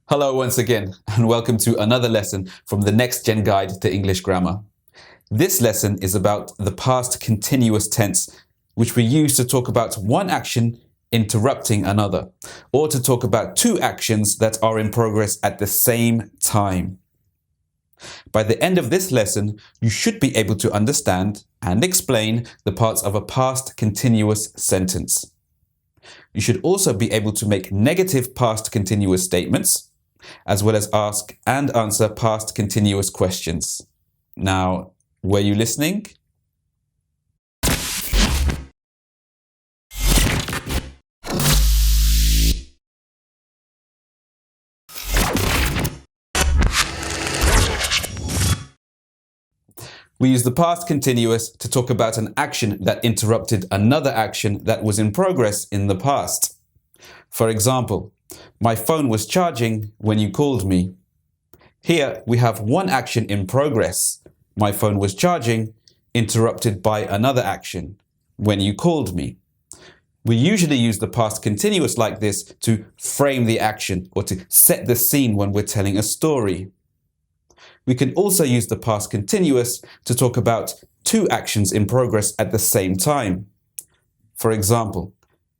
Hello once again, and welcome to another lesson from the Next Gen Guide to English Grammar. This lesson is about the past continuous tense, which we use to talk about one action interrupting another, or to talk about two actions that are in progress at the same time. By the end of this lesson, you should be able to understand and explain the parts of a past continuous sentence. You should also be able to make negative past continuous statements, as well as ask and answer past continuous questions. Now, were you listening? We use the past continuous to talk about an action that interrupted another action that was in progress in the past. For example, my phone was charging when you called me. Here we have one action in progress, my phone was charging, interrupted by another action, when you called me. We usually use the past continuous like this to frame the action or to set the scene when we're telling a story. We can also use the past continuous to talk about two actions in progress at the same time. For example,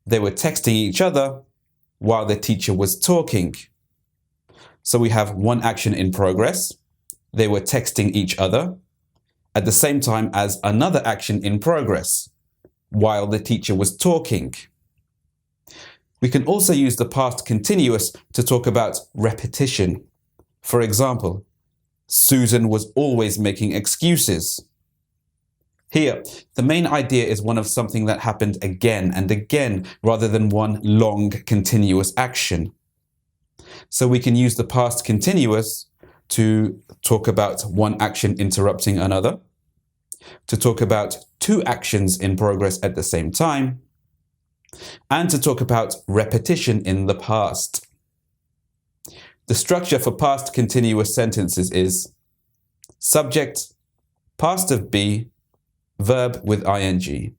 they were texting each other while the teacher was talking. So we have one action in progress. They were texting each other at the same time as another action in progress while the teacher was talking. We can also use the past continuous to talk about repetition. For example, Susan was always making excuses. Here, the main idea is one of something that happened again and again rather than one long continuous action. So we can use the past continuous to talk about one action interrupting another, to talk about two actions in progress at the same time, and to talk about repetition in the past. The structure for past continuous sentences is subject, past of be, verb with ing.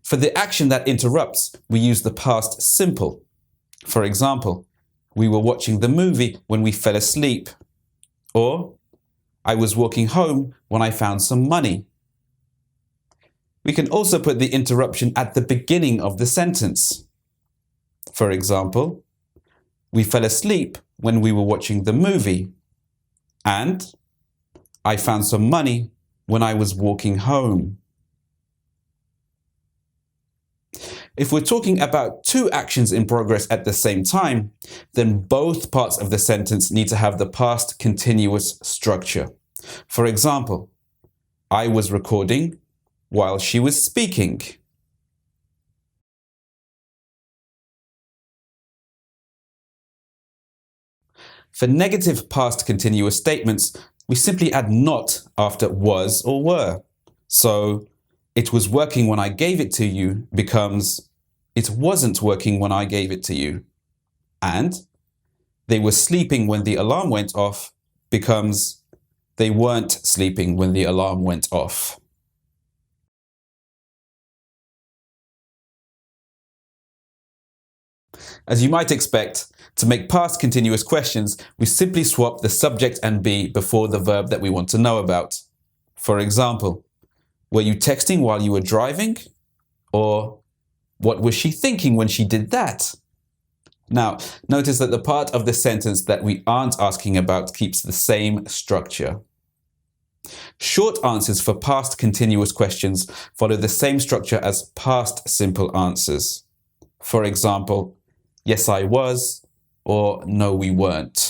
For the action that interrupts, we use the past simple. For example, we were watching the movie when we fell asleep. Or, I was walking home when I found some money. We can also put the interruption at the beginning of the sentence. For example, we fell asleep when we were watching the movie. And, I found some money when I was walking home. If we're talking about two actions in progress at the same time, then both parts of the sentence need to have the past continuous structure. For example, I was recording while she was speaking. For negative past continuous statements, we simply add not after was or were. So, it was working when I gave it to you becomes it wasn't working when I gave it to you. And they were sleeping when the alarm went off becomes they weren't sleeping when the alarm went off. As you might expect, to make past continuous questions, we simply swap the subject and be before the verb that we want to know about. For example, were you texting while you were driving? Or, what was she thinking when she did that? Now, notice that the part of the sentence that we aren't asking about keeps the same structure. Short answers for past continuous questions follow the same structure as past simple answers. For example, yes, I was, or no, we weren't.